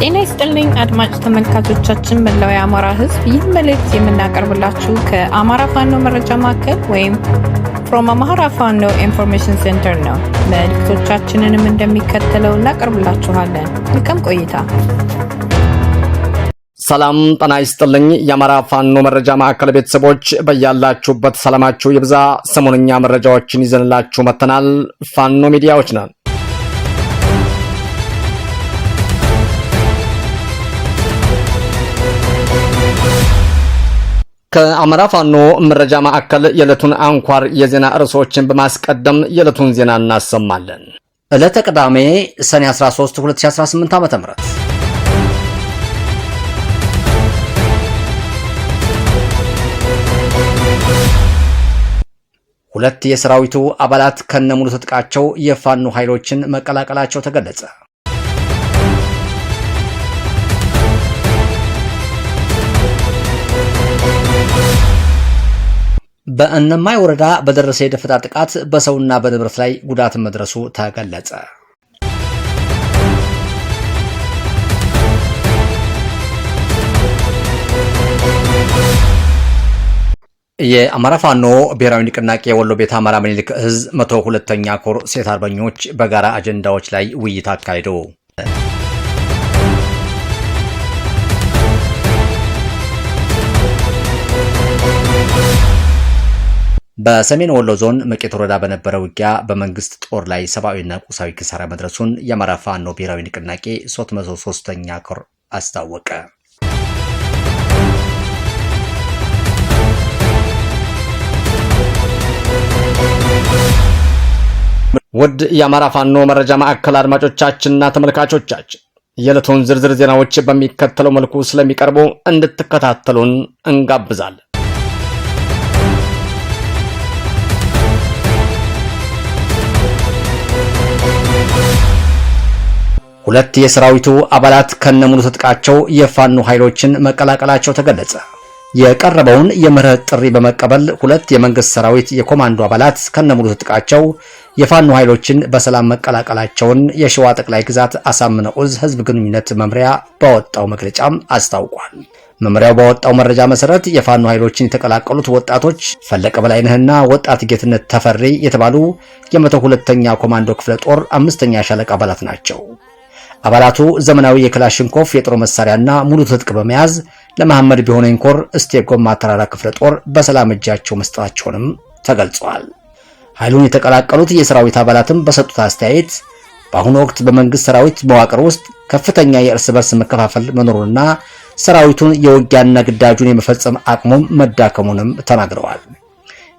ጤና ይስጥልኝ አድማጭ ተመልካቾቻችን መላው የአማራ ሕዝብ ይህ መልእክት የምናቀርብላችሁ ከአማራ ፋኖ መረጃ ማዕከል ወይም from Amhara Fano Information Center ነው። መልእክቶቻችንንም እንደሚከተለው እናቀርብላችኋለን። መልካም ቆይታ። ሰላም ጤና ይስጥልኝ የአማራ ፋኖ መረጃ ማዕከል ቤተሰቦች በያላችሁበት ሰላማችሁ ይብዛ። ሰሞንኛ መረጃዎችን ይዘንላችሁ መተናል። ፋኖ ሚዲያዎች ነን። ከአማራ ፋኖ መረጃ ማዕከል የዕለቱን አንኳር የዜና ርዕሶችን በማስቀደም የዕለቱን ዜና እናሰማለን። ዕለተ ቅዳሜ ሰኔ 13 2018 ዓ.ም ሁለት የሰራዊቱ አባላት ከነሙሉ ትጥቃቸው የፋኖ ኃይሎችን መቀላቀላቸው ተገለጸ። በእነማይ ወረዳ በደረሰ የደፈጣ ጥቃት በሰውና በንብረት ላይ ጉዳት መድረሱ ተገለጸ። የአማራ ፋኖ ብሔራዊ ንቅናቄ ወሎ ቤት አማራ ምኒልክ ዕዝ 102ኛ ኮር ሴት አርበኞች በጋራ አጀንዳዎች ላይ ውይይት አካሂዱ። በሰሜን ወሎ ዞን መቄት ወረዳ በነበረ ውጊያ በመንግስት ጦር ላይ ሰብአዊና ቁሳዊ ኪሳራ መድረሱን የአማራ ፋኖ ብሔራዊ ንቅናቄ 303ኛ ኮር አስታወቀ። ውድ የአማራ ፋኖ መረጃ ማዕከል አድማጮቻችንና ተመልካቾቻችን የዕለቱን ዝርዝር ዜናዎች በሚከተለው መልኩ ስለሚቀርቡ እንድትከታተሉን እንጋብዛለን። ሁለት የሰራዊቱ አባላት ከነሙሉ ትጥቃቸው የፋኖ ኃይሎችን መቀላቀላቸው ተገለጸ። የቀረበውን የምህረት ጥሪ በመቀበል ሁለት የመንግስት ሰራዊት የኮማንዶ አባላት ከነሙሉ ትጥቃቸው የፋኖ ኃይሎችን በሰላም መቀላቀላቸውን የሸዋ ጠቅላይ ግዛት አሳምነው ዕዝ ህዝብ ግንኙነት መምሪያ ባወጣው መግለጫም አስታውቋል። መምሪያው ባወጣው መረጃ መሰረት የፋኖ ኃይሎችን የተቀላቀሉት ወጣቶች ፈለቀ በላይነህና ወጣት ጌትነት ተፈሪ የተባሉ የ102ኛ ኮማንዶ ክፍለ ጦር 5ኛ ሻለቃ አባላት ናቸው። አባላቱ ዘመናዊ የክላሽንኮፍ የጦር መሳሪያና ሙሉ ትጥቅ በመያዝ ለመሐመድ ቢሆነኝ ኮር እስቴ ጎማ ተራራ ክፍለ ጦር በሰላም እጃቸው መስጠታቸውንም ተገልጿል። ኃይሉን የተቀላቀሉት የሰራዊት አባላትም በሰጡት አስተያየት በአሁኑ ወቅት በመንግስት ሰራዊት መዋቅር ውስጥ ከፍተኛ የእርስ በርስ መከፋፈል መኖሩና ሰራዊቱን የውጊያና ግዳጁን የመፈጸም አቅሙም መዳከሙንም ተናግረዋል።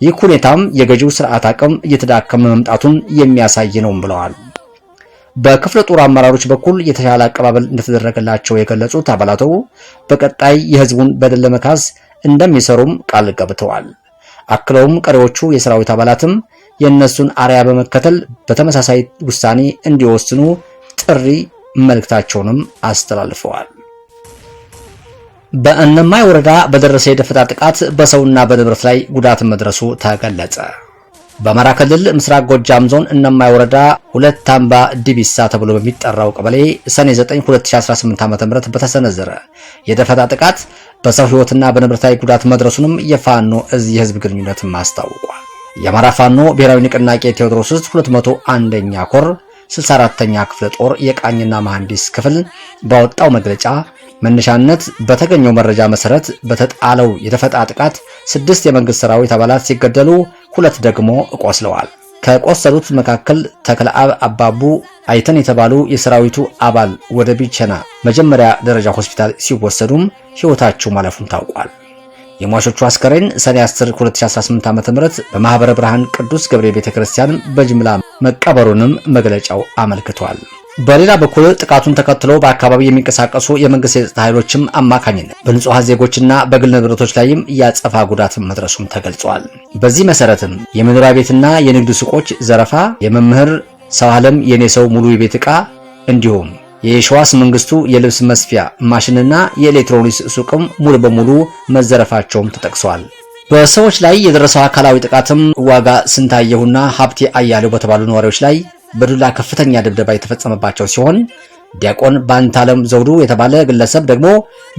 ይህ ሁኔታም የገዢው ስርዓት አቅም እየተዳከመ መምጣቱን የሚያሳይ ነውም ብለዋል። በክፍለ ጦር አመራሮች በኩል የተሻለ አቀባበል እንደተደረገላቸው የገለጹት አባላቱ በቀጣይ የህዝቡን በደል ለመካስ እንደሚሰሩም ቃል ገብተዋል። አክለውም ቀሪዎቹ የሰራዊት አባላትም የእነሱን አርያ በመከተል በተመሳሳይ ውሳኔ እንዲወስኑ ጥሪ መልእክታቸውንም አስተላልፈዋል። በእነማይ ወረዳ በደረሰ የደፈጣ ጥቃት በሰውና በንብረት ላይ ጉዳት መድረሱ ተገለጸ። በአማራ ክልል ምስራቅ ጎጃም ዞን እነማይ ወረዳ ሁለት አምባ ዲቢሳ ተብሎ በሚጠራው ቀበሌ ሰኔ 9 2018 ዓ.ም በተሰነዘረ የደፈጣ ጥቃት በሰው ህይወትና በንብረት ላይ ጉዳት መድረሱንም የፋኖ ዕዝ የህዝብ ግንኙነት አስታውቋል። የአማራ ፋኖ ብሔራዊ ንቅናቄ ቴዎድሮስ ዕዝ 201ኛ ኮር 64ኛ ክፍለ ጦር የቃኝና መሐንዲስ ክፍል ባወጣው መግለጫ መነሻነት በተገኘው መረጃ መሰረት በተጣለው የደፈጣ ጥቃት 6 የመንግስት ሰራዊት አባላት ሲገደሉ 2 ደግሞ ቆስለዋል። ከቆሰሉት መካከል ተክለአብ አባቡ አይተን የተባሉ የሰራዊቱ አባል ወደ ቢቸና መጀመሪያ ደረጃ ሆስፒታል ሲወሰዱም ህይወታቸው ማለፉን ታውቋል። የሟቾቹ አስከሬን ሰኔ 10 2018 ዓ.ም በማህበረ ብርሃን ቅዱስ ገብርኤል ቤተክርስቲያን በጅምላ መቀበሩንም መግለጫው አመልክቷል። በሌላ በኩል ጥቃቱን ተከትሎ በአካባቢ የሚንቀሳቀሱ የመንግስት የጸጥታ ኃይሎችም አማካኝነት በንጹሃን ዜጎችና በግል ንብረቶች ላይም ያጸፋ ጉዳት መድረሱም ተገልጿል። በዚህ መሰረትም የመኖሪያ ቤትና የንግድ ሱቆች ዘረፋ፣ የመምህር ሰው ዓለም የኔ ሰው ሙሉ የቤት ዕቃ እንዲሁም የሸዋስ መንግስቱ የልብስ መስፊያ ማሽንና የኤሌክትሮኒክስ ሱቅም ሙሉ በሙሉ መዘረፋቸውም ተጠቅሷል። በሰዎች ላይ የደረሰው አካላዊ ጥቃትም ዋጋ ስንታየሁና ሀብቴ አያሌው በተባሉ ነዋሪዎች ላይ በዱላ ከፍተኛ ድብደባ የተፈጸመባቸው ሲሆን ዲያቆን ባንታለም ዘውዱ የተባለ ግለሰብ ደግሞ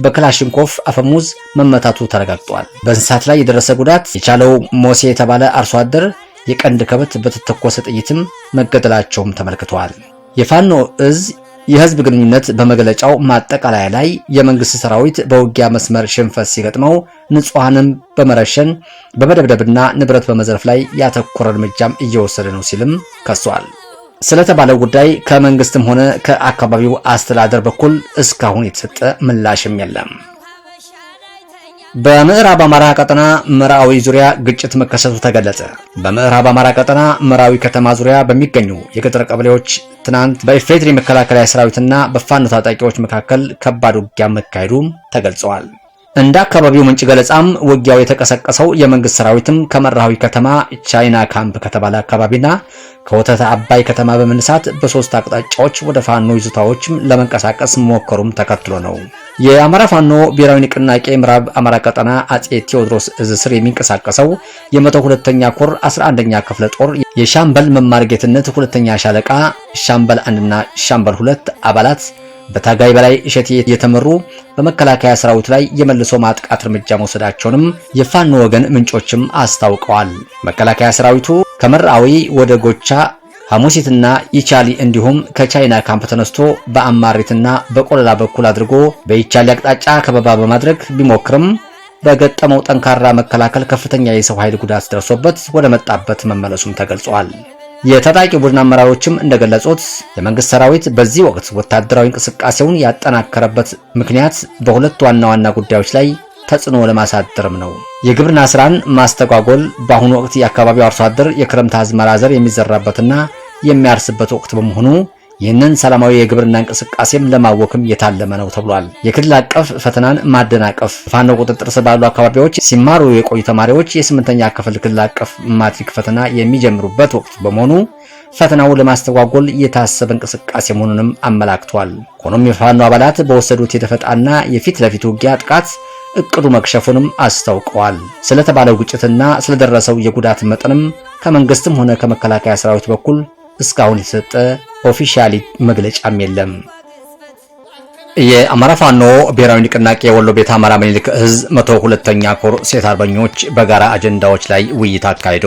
በክላሽንኮቭ አፈሙዝ መመታቱ ተረጋግጧል። በእንስሳት ላይ የደረሰ ጉዳት የቻለው ሞሴ የተባለ አርሶ አደር የቀንድ ከብት በተተኮሰ ጥይትም መገደላቸውም ተመልክቷል። የፋኖ እዝ የህዝብ ግንኙነት በመግለጫው ማጠቃለያ ላይ የመንግስት ሰራዊት በውጊያ መስመር ሽንፈት ሲገጥመው ንጹሃንን በመረሸን በመደብደብና ንብረት በመዝረፍ ላይ ያተኮረ እርምጃም እየወሰደ ነው ሲልም ከሷል። ስለተባለው ጉዳይ ከመንግስትም ሆነ ከአካባቢው አስተዳደር በኩል እስካሁን የተሰጠ ምላሽም የለም። በምዕራብ አማራ ቀጠና መራዊ ዙሪያ ግጭት መከሰቱ ተገለጸ። በምዕራብ አማራ ቀጠና መራዊ ከተማ ዙሪያ በሚገኙ የገጠር ቀበሌዎች ትናንት በኢፌድሪ መከላከያ ሰራዊትና በፋኖ ታጣቂዎች መካከል ከባድ ውጊያ መካሄዱም ተገልጿል። እንደ አካባቢው ምንጭ ገለጻም ውጊያው የተቀሰቀሰው የመንግስት ሰራዊትም ከመራዊ ከተማ ቻይና ካምፕ ከተባለ አካባቢና ከወተተ አባይ ከተማ በመነሳት በሶስት አቅጣጫዎች ወደ ፋኖ ይዞታዎችም ለመንቀሳቀስ መሞከሩም ተከትሎ ነው። የአማራ ፋኖ ብሔራዊ ንቅናቄ ምዕራብ አማራ ቀጠና አጼ ቴዎድሮስ እዝ ስር የሚንቀሳቀሰው የ102ኛ ኮር 11ኛ ክፍለ ጦር የሻምበል መማር ጌትነት ሁለተኛ ሻለቃ ሻምበል 1 እና ሻምበል 2 አባላት በታጋይ በላይ እሸቴ የተመሩ በመከላከያ ሰራዊት ላይ የመልሶ ማጥቃት እርምጃ መውሰዳቸውንም የፋኖ ወገን ምንጮችም አስታውቀዋል። መከላከያ ሰራዊቱ ከመራዊ ወደ ጎቻ ሐሙሲትና ይቻሊ እንዲሁም ከቻይና ካምፕ ተነስቶ በአማሪትና በቆለላ በኩል አድርጎ በይቻሊ አቅጣጫ ከበባ በማድረግ ቢሞክርም በገጠመው ጠንካራ መከላከል ከፍተኛ የሰው ኃይል ጉዳት ደርሶበት ወደ መጣበት መመለሱም ተገልጿል። የታጣቂ ቡድን አመራሮችም እንደገለጹት የመንግስት ሰራዊት በዚህ ወቅት ወታደራዊ እንቅስቃሴውን ያጠናከረበት ምክንያት በሁለት ዋና ዋና ጉዳዮች ላይ ተጽዕኖ ለማሳደርም ነው። የግብርና ስራን ማስተጓጎል በአሁኑ ወቅት የአካባቢው አርሶ አደር የክረምት አዝመራ ዘር የሚዘራበትና የሚያርስበት ወቅት በመሆኑ ይህንን ሰላማዊ የግብርና እንቅስቃሴም ለማወክም የታለመ ነው ተብሏል። የክልል አቀፍ ፈተናን ማደናቀፍ ፋኖ ቁጥጥር ስር ባሉ አካባቢዎች ሲማሩ የቆዩ ተማሪዎች የ8ኛ ክፍል ክልል አቀፍ ማትሪክ ፈተና የሚጀምሩበት ወቅት በመሆኑ ፈተናው ለማስተጓጎል የታሰበ እንቅስቃሴ መሆኑንም አመላክቷል። ሆኖም የፋኖ አባላት በወሰዱት የደፈጣና የፊት ለፊት ውጊያ ጥቃት እቅዱ መክሸፉንም አስታውቀዋል። ስለተባለው ግጭትና ስለደረሰው የጉዳት መጠንም ከመንግስትም ሆነ ከመከላከያ ሰራዊት በኩል እስካሁን የተሰጠ ኦፊሻሊ መግለጫም የለም። የአማራ ፋኖ ብሔራዊ ንቅናቄ ወሎ ቤት አማራ ምኒልክ እዝ 102ኛ ኮር ሴት አርበኞች በጋራ አጀንዳዎች ላይ ውይይት አካሄዱ።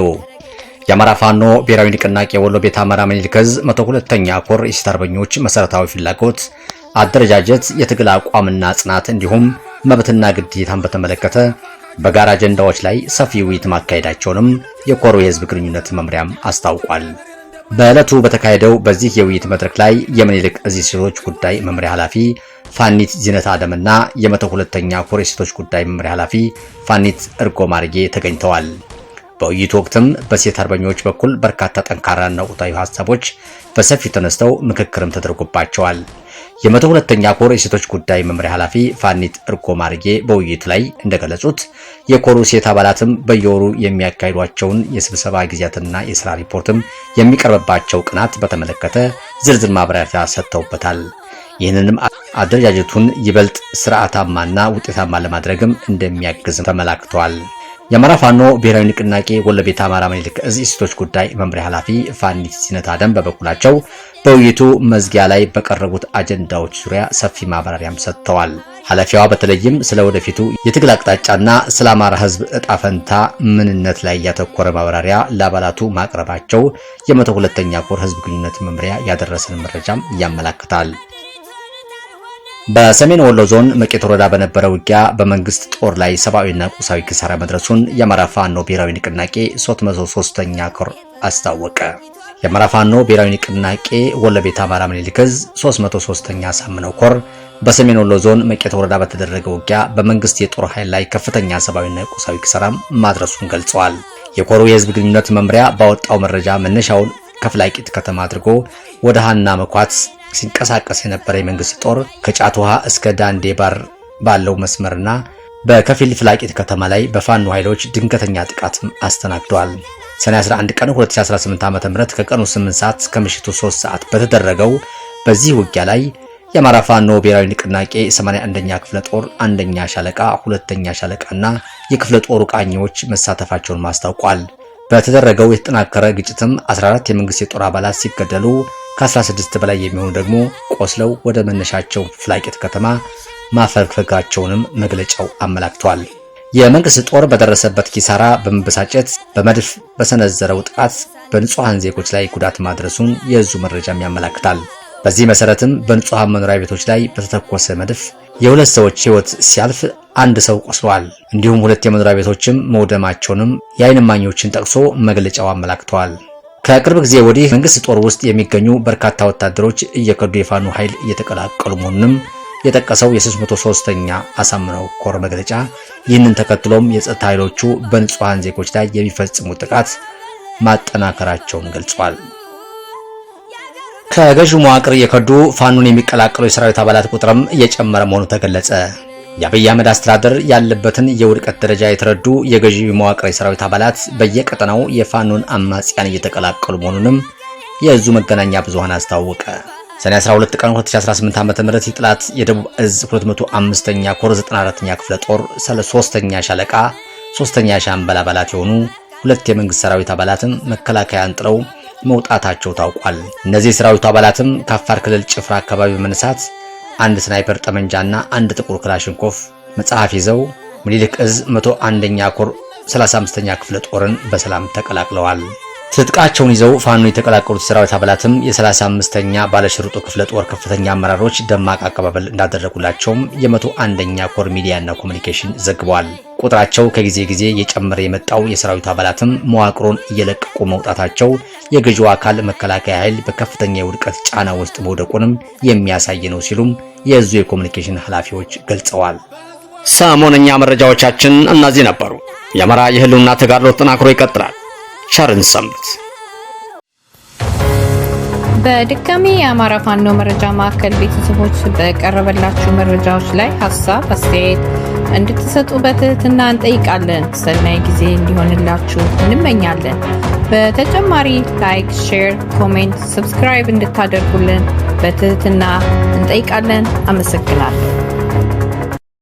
የአማራ ፋኖ ብሔራዊ ንቅናቄ ወሎ ቤት አማራ ምኒልክ እዝ 102ኛ ኮር የሴት አርበኞች መሰረታዊ ፍላጎት፣ አደረጃጀት፣ የትግል አቋምና ጽናት እንዲሁም መብትና ግዴታን በተመለከተ በጋራ አጀንዳዎች ላይ ሰፊ ውይይት ማካሄዳቸውንም የኮሩ የህዝብ ግንኙነት መምሪያም አስታውቋል። በዕለቱ በተካሄደው በዚህ የውይይት መድረክ ላይ የምኒልክ እዝ ሴቶች ጉዳይ መምሪያ ኃላፊ ፋኒት ዚነት አደምና የ102ኛ ኮር የሴቶች ጉዳይ መምሪያ ኃላፊ ፋኒት እርጎ ማርጌ ተገኝተዋል። በውይይቱ ወቅትም በሴት አርበኞች በኩል በርካታ ጠንካራና ወቅታዊ ሀሳቦች በሰፊው ተነስተው ምክክርም ተደርጎባቸዋል። የ102ኛ ኮር የሴቶች ጉዳይ መምሪያ ኃላፊ ፋኒት እርጎ ማርጌ በውይይቱ ላይ እንደገለጹት የኮሩ ሴት አባላትም በየወሩ የሚያካሂዷቸውን የስብሰባ ጊዜያትና የሥራ ሪፖርትም የሚቀርብባቸው ቀናት በተመለከተ ዝርዝር ማብራሪያ ሰጥተውበታል። ይህንንም አደረጃጀቱን ይበልጥ ስርዓታማና ውጤታማ ለማድረግም እንደሚያግዝም ተመላክቷል። የአማራ ፋኖ ብሔራዊ ንቅናቄ ወሎ ቤት አማራ ምኒልክ እዝ የሴቶች ጉዳይ መምሪያ ኃላፊ ፋኒት ዚነት አደም በበኩላቸው በውይይቱ መዝጊያ ላይ በቀረቡት አጀንዳዎች ዙሪያ ሰፊ ማብራሪያም ሰጥተዋል። ኃላፊዋ በተለይም ስለ ወደፊቱ የትግል አቅጣጫና ስለ አማራ ሕዝብ ዕጣ ፈንታ ምንነት ላይ ያተኮረ ማብራሪያ ለአባላቱ ማቅረባቸው የ102ኛ ኮር ሕዝብ ግንኙነት መምሪያ ያደረሰን መረጃም ያመለክታል። በሰሜን ወሎ ዞን መቄት ወረዳ በነበረ ውጊያ በመንግስት ጦር ላይ ሰብአዊና ቁሳዊ ኪሳራ መድረሱን የአማራ ፋኖ ብሔራዊ ንቅናቄ 303ኛ ኮር አስታወቀ። የአማራ ፋኖ ብሔራዊ ንቅናቄ ወሎ ቤት አማራ ምኒልክ እዝ 303ኛ ሳምነው ኮር በሰሜን ወሎ ዞን መቄት ወረዳ በተደረገ ውጊያ በመንግስት የጦር ኃይል ላይ ከፍተኛ ሰብአዊና ቁሳዊ ኪሳራም ማድረሱን ገልጸዋል። የኮሩ የህዝብ ግንኙነት መምሪያ ባወጣው መረጃ መነሻውን ከፍላቂት ከተማ አድርጎ ወደ ሃና መኳት ሲንቀሳቀስ የነበረ የመንግስት ጦር ከጫት ውሃ እስከ ዳንዴ ባር ባለው መስመርና በከፊል ፍላቂት ከተማ ላይ በፋኖ ኃይሎች ድንገተኛ ጥቃት አስተናግደዋል። ሰኔ 11 ቀን 2018 ዓ.ም ከቀኑ 8 ሰዓት እስከ ምሽቱ 3 ሰዓት በተደረገው በዚህ ውጊያ ላይ የአማራ ፋኖ ብሔራዊ ንቅናቄ 81ኛ ክፍለ ጦር 1ኛ ሻለቃ 2ኛ ሻለቃና የክፍለ ጦሩ ቃኞች መሳተፋቸውን ማስታውቋል። በተደረገው የተጠናከረ ግጭትም 14 የመንግስት የጦር አባላት ሲገደሉ ከ16 በላይ የሚሆኑ ደግሞ ቆስለው ወደ መነሻቸው ፍላቂት ከተማ ማፈግፈጋቸውንም መግለጫው አመላክቷል። የመንግስት ጦር በደረሰበት ኪሳራ በመበሳጨት በመድፍ በሰነዘረው ጥቃት በንጹሃን ዜጎች ላይ ጉዳት ማድረሱን የእዙ መረጃም ያመላክታል። በዚህ መሰረትም በንጹሃን መኖሪያ ቤቶች ላይ በተተኮሰ መድፍ የሁለት ሰዎች ህይወት ሲያልፍ አንድ ሰው ቆስሏል። እንዲሁም ሁለት የመኖሪያ ቤቶችም መውደማቸውንም የዓይን እማኞችን ጠቅሶ መግለጫው አመላክተዋል። ከቅርብ ጊዜ ወዲህ መንግስት ጦር ውስጥ የሚገኙ በርካታ ወታደሮች እየከዱ የፋኖ ኃይል እየተቀላቀሉ መሆኑንም የጠቀሰው የ303ኛ አሳምነው ኮር መግለጫ ይህንን ተከትሎም የጸጥታ ኃይሎቹ በንጹሃን ዜጎች ላይ የሚፈጽሙት ጥቃት ማጠናከራቸውን ገልጿል። ከገዢው መዋቅር የከዱ ፋኖን የሚቀላቀሉ የሰራዊት አባላት ቁጥርም እየጨመረ መሆኑ ተገለጸ። የአብይ አህመድ አስተዳደር ያለበትን የውድቀት ደረጃ የተረዱ የገዢው መዋቅር የሰራዊት አባላት በየቀጠናው የፋኖን አማጽያን እየተቀላቀሉ መሆኑንም የእዙ መገናኛ ብዙሃን አስታወቀ። ሰኔ 12 ቀን 2018 ዓ.ም የጥላት የደቡብ እዝ 205ኛ ኮር 94ኛ ክፍለ ጦር 3ኛ ሻለቃ 3ኛ ሻምበል አባላት የሆኑ ሁለት የመንግስት ሰራዊት አባላትም መከላከያን ጥለው መውጣታቸው ታውቋል። እነዚህ ሰራዊት አባላትም ከአፋር ክልል ጭፍራ አካባቢ በመነሳት አንድ ስናይፐር ጠመንጃና አንድ ጥቁር ክላሽንኮፍ መጽሐፍ ይዘው ምኒልክ እዝ 101ኛ ኮር 35ኛ ክፍለ ጦርን በሰላም ተቀላቅለዋል። ትጥቃቸውን ይዘው ፋኖ የተቀላቀሉት ሰራዊት አባላትም የ35ኛ ባለሽርጡ ክፍለ ጦር ከፍተኛ አመራሮች ደማቅ አቀባበል እንዳደረጉላቸውም የ101ኛ ኮር ሚዲያና ኮሙኒኬሽን ዘግቧል። ቁጥራቸው ከጊዜ ጊዜ የጨመረ የመጣው የሰራዊት አባላትም መዋቅሩን እየለቀቁ መውጣታቸው የገዢው አካል መከላከያ ኃይል በከፍተኛ የውድቀት ጫና ውስጥ መውደቁንም የሚያሳይ ነው ሲሉም የእዙ የኮሙኒኬሽን ኃላፊዎች ገልጸዋል። ሰሞነኛ መረጃዎቻችን እነዚህ ነበሩ። የአማራ የህልውና ተጋድሎ ተጠናክሮ ይቀጥላል። ቸርን ሰንብት። በድጋሚ የአማራ ፋኖ መረጃ ማዕከል ቤተሰቦች በቀረበላችሁ መረጃዎች ላይ ሀሳብ አስተያየት እንድትሰጡ በትህትና እንጠይቃለን። ሰናይ ጊዜ እንዲሆንላችሁ እንመኛለን። በተጨማሪ ላይክ፣ ሼር፣ ኮሜንት፣ ሰብስክራይብ እንድታደርጉልን በትህትና እንጠይቃለን። አመሰግናለሁ።